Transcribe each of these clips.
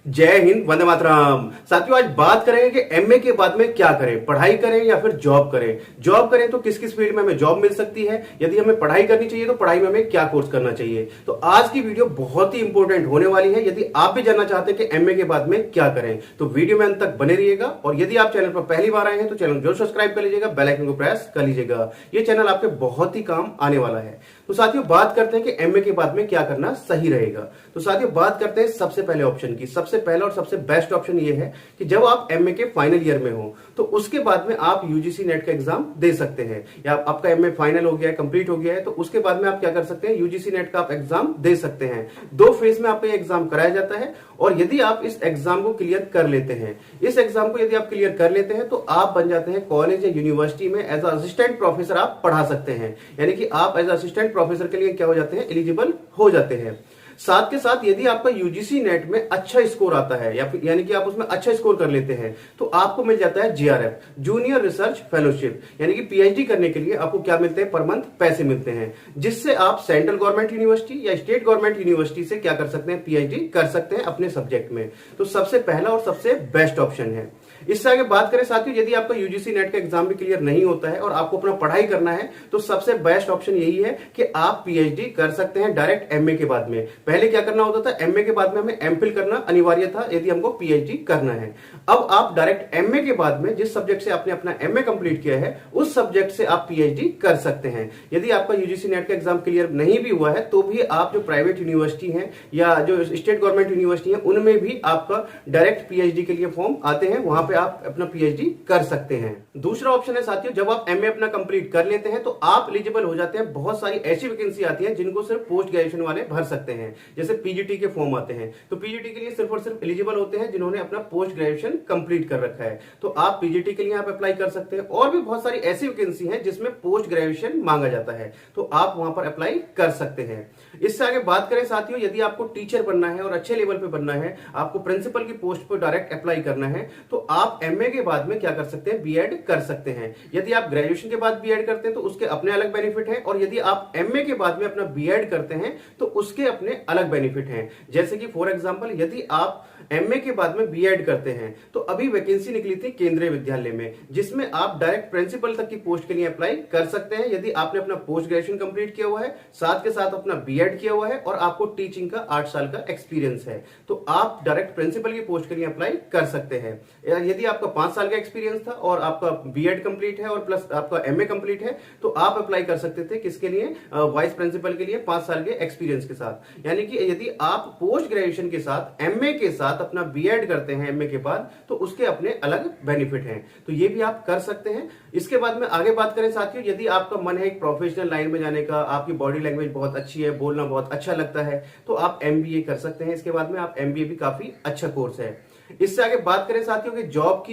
जय हिंद, वंदे मातरम। साथियों, आज बात करेंगे कि एमए के बाद में क्या करें, पढ़ाई करें या फिर जॉब करें। जॉब करें तो किस किस फील्ड में हमें जॉब मिल सकती है, यदि हमें पढ़ाई करनी चाहिए तो पढ़ाई में हमें क्या कोर्स करना चाहिए। तो आज की वीडियो बहुत ही इंपॉर्टेंट होने वाली है। यदि आप भी जानना चाहते हैं कि एमए के बाद में क्या करें तो वीडियो में अंत तक बने रहिएगा। और यदि आप चैनल पर पहली बार आए हैं तो चैनल जरूर सब्सक्राइब कर लीजिएगा, बेल आइकन को प्रेस कर लीजिएगा। ये चैनल आपके बहुत ही काम आने वाला है। तो साथियों, बात करते हैं कि एमए के बाद में क्या करना सही रहेगा। तो साथियों, बात करते हैं सबसे पहले ऑप्शन की। सबसे पहला और सबसे बेस्ट ऑप्शन ये है कि जब आप एमए के फाइनल ईयर में हो तो उसके बाद में आप यूजीसी नेट का एग्जाम दे सकते हैं। या आपका एमए फाइनल हो गया है, कंप्लीट हो गया है, तो उसके बाद में आप क्या कर सकते हैं, यूजीसी नेट का आप एग्जाम दे सकते हैं। 2 फेज में आपका ये एग्जाम कराया जाता है। और यदि आप इस एग्जाम को क्लियर कर लेते हैं, इस एग्जाम को यदि आप क्लियर कर लेते हैं तो आप बन जाते हैं कॉलेज या यूनिवर्सिटी में एज असिस्टेंट प्रोफेसर आप पढ़ा सकते हैं। यानी कि आप एज असिस्टेंट प्रोफेसर के लिए क्या हो जाते हैं, एलिजिबल हो जाते हैं। साथ के साथ यदि आपका यूजीसी नेट में अच्छा स्कोर आता है या फिर यानी कि आप उसमें अच्छा स्कोर कर लेते हैं तो आपको मिल जाता है जीआरएफ, जूनियर रिसर्च फेलोशिप। यानी कि पीएचडी करने के लिए आपको क्या मिलते हैं, पर मंथ पैसे मिलते हैं, जिससे आप सेंट्रल गवर्नमेंट यूनिवर्सिटी या स्टेट गवर्नमेंट यूनिवर्सिटी से क्या कर सकते हैं, पीएचडी कर सकते हैं अपने सब्जेक्ट में। तो सबसे पहला और सबसे बेस्ट ऑप्शन है। इससे आगे बात करें साथियों, यदि आपका यूजीसी नेट का एग्जाम भी क्लियर नहीं होता है और आपको अपना पढ़ाई करना है तो सबसे बेस्ट ऑप्शन यही है कि आप पीएचडी कर सकते हैं डायरेक्ट एमए के बाद में। पहले क्या करना होता था, एमए के बाद में हमें एमफिल करना अनिवार्य था यदि हमको पीएचडी करना है। अब आप डायरेक्ट एमए के बाद में जिस सब्जेक्ट से आपने अपना एमए कंप्लीट किया है उस सब्जेक्ट से आप पीएचडी कर सकते हैं। यदि आपका यूजीसी नेट का एग्जाम क्लियर नहीं भी हुआ है तो भी आप जो प्राइवेट यूनिवर्सिटी है या जो स्टेट गवर्नमेंट यूनिवर्सिटी है उनमें भी आपका डायरेक्ट पीएचडी के लिए फॉर्म आते हैं, वहां पे आप अपना पीएचडी कर सकते हैं। दूसरा ऑप्शन है साथियों, जब आप एमए अपना कंप्लीट कर लेते हैं तो आप एलिजिबल हो जाते हैं। बहुत सारी ऐसी वैकेंसी आती है जिनको सिर्फ पोस्ट ग्रेजुएशन वाले भर सकते हैं। जैसे पीजीटी के फॉर्म आते हैं तो पीजीटी के लिए सिर्फ और सिर्फ एलिजिबल होते हैं जिन्होंने अपना पोस्ट ग्रेजुएशन कंप्लीट कर रखा है। तो आप पीजीटी के लिए आप अप्लाई कर सकते हैं। और भी बहुत सारी ऐसी वैकेंसी है जिसमें पोस्ट ग्रेजुएशन मांगा जाता है, तो आप वहां पर अप्लाई कर सकते हैं। इससे आगे बात करें साथियों, यदि आपको टीचर बनना है और अच्छे लेवल पे बनना है, आपको प्रिंसिपल की पोस्ट पर डायरेक्ट अप्लाई करना है, तो आप एमए के बाद में क्या कर सकते हैं, बीएड कर सकते हैं। यदि आप ग्रेजुएशन के बाद बीएड करते हैं तो उसके अपने अलग बेनिफिट हैं, और यदि आप एमए के बाद में अपना बीएड करते हैं तो उसके अपने अलग बेनिफिट हैं। जैसे कि फॉर एग्जांपल, यदि आप एमए के बाद में बीएड करते हैं तो अभी वैकेंसी निकली थी केंद्रीय विद्यालय में, जिसमें आप डायरेक्ट प्रिंसिपल तक की पोस्ट के लिए अप्लाई कर सकते हैं यदि आपने अपना पोस्ट ग्रेजुएशन कंप्लीट किया हुआ है, साथ के साथ अपना बीएड किया हुआ है और आपको टीचिंग का 8 साल का एक्सपीरियंस है, तो आप डायरेक्ट प्रिंसिपल की पोस्ट के लिए अप्लाई कर सकते हैं। यदि आपका 5 साल का एक्सपीरियंस था और आपका बीएड कंप्लीट है और प्लस आपका एमए कंप्लीट है तो आप अप्लाई कर सकते थे किसके लिए, वाइस प्रिंसिपल के लिए 5 साल के एक्सपीरियंस के साथ। यानी कि यदि आप पोस्ट ग्रेजुएशन के साथ एमए के साथ अपना बीएड करते हैं एमए के बाद तो उसके अपने अलग बेनिफिट हैं, तो ये भी आप कर सकते हैं। इसके बाद में आगे बात करें साथियों, यदि आपका मन है एक प्रोफेशनल लाइन में जाने का, आपकी बॉडी लैंग्वेज बहुत अच्छी है, बोलना बहुत अच्छा लगता है, तो आप एमबीए कर सकते हैं। इसके बाद में आप एमबीए भी काफी अच्छा कोर्स है। इससे आगे बात करें साथियों कि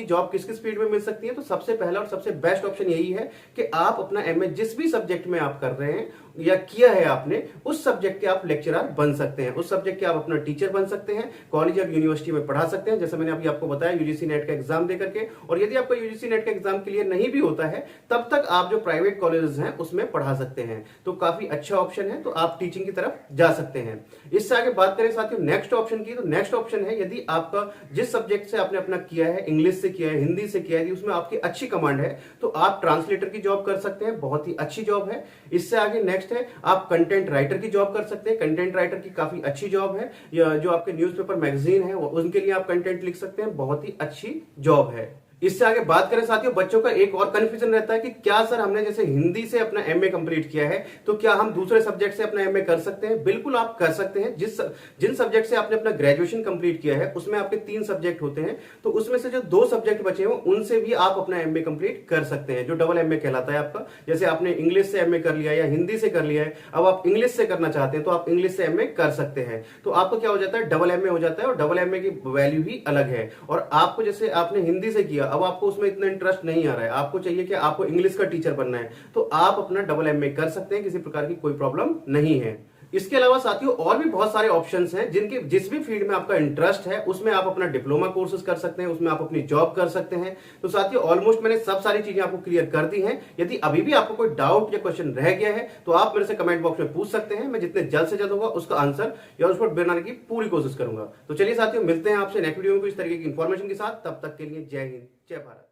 जॉब किस किस फील्ड में मिल सकती है, तो सबसे पहला और सबसे बेस्ट ऑप्शन यही है कि आप अपना एमए जिस भी सब्जेक्ट में आप कर रहे हैं या किया है आपने, उस सब्जेक्ट के आप लेक्चरर बन सकते हैं, उस सब्जेक्ट के आप अपना टीचर बन सकते हैं, कॉलेज या यूनिवर्सिटी में पढ़ा सकते हैं, जैसे मैंने अभी आपको बताया यूजीसी नेट का एग्जाम दे करके। और यदि आपका यूजीसी नेट का एग्जाम क्लियर नहीं भी होता है तब तक आप जो प्राइवेट कॉलेजेस हैं उसमें पढ़ा सकते हैं, तो काफी अच्छा ऑप्शन है, तो आप टीचिंग की तरफ जा सकते हैं। इससे आगे बात करें साथियों नेक्स्ट ऑप्शन की, तो नेक्स्ट ऑप्शन है यदि आपका जिस सब्जेक्ट से आपने अपना किया है, इंग्लिश से किया है, हिंदी से किया है, उसमें आपकी अच्छी कमांड है, तो आप ट्रांसलेटर की जॉब कर सकते हैं, बहुत ही अच्छी जॉब है। इससे आगे नेक्स्ट है आप कंटेंट राइटर की जॉब कर सकते हैं। कंटेंट राइटर की काफी अच्छी जॉब है, जो आपके न्यूज़पेपर मैगजीन है उनके लिए आप कंटेंट लिख सकते हैं, बहुत ही अच्छी जॉब है। इससे आगे बात करें साथियों, बच्चों का एक और कंफ्यूजन रहता है कि क्या सर हमने जैसे हिंदी से अपना एमए कंप्लीट किया है तो क्या हम दूसरे सब्जेक्ट से अपना एमए कर सकते हैं। बिल्कुल आप कर सकते हैं। जिन सब्जेक्ट से आपने अपना ग्रेजुएशन कंप्लीट किया है उसमें आपके 3 सब्जेक्ट होते हैं, तो उसमें से जो 2 सब्जेक्ट बचे हैं उनसे भी आप अपना एमए कंप्लीट कर सकते हैं, जो डबल एमए कहलाता है आपका। जैसे आपने इंग्लिश से एमए कर लिया या हिंदी से कर लिया है, अब आप इंग्लिश से करना चाहते हैं तो आप इंग्लिश से एमए कर सकते हैं, तो आपको क्या हो जाता है, डबल एमए हो जाता है। और डबल एमए की वैल्यू ही अलग है। और आपको जैसे आपने हिंदी से किया, अब आपको उसमें इतना इंटरेस्ट नहीं आ रहा है, आपको चाहिए कि आपको इंग्लिश का टीचर बनना है, तो आप अपना डबल एमए कर सकते हैं, किसी प्रकार की कोई प्रॉब्लम नहीं है। इसके अलावा साथियों और भी बहुत सारे ऑप्शंस हैं जिनके जिस भी फील्ड में आपका इंटरेस्ट है उसमें आप अपना डिप्लोमा कोर्सेज कर सकते हैं, उसमें आप अपनी जॉब कर सकते हैं। तो साथियों ऑलमोस्ट मैंने सब सारी चीजें आपको क्लियर कर दी हैं। यदि अभी भी आपको कोई डाउट या क्वेश्चन रह गया है तो आप मेरे से कमेंट बॉक्स में पूछ सकते हैं। मैं जितने जल्द से जल्द होगा उसका आंसर या उस पर बनाने की पूरी कोशिश करूंगा। तो चलिए साथियों मिलते हैं आपसे नेक्स्ट वीडियो में कुछ तरीके की इंफॉर्मेशन के साथ। तब तक के लिए जय हिंद, जय भारत।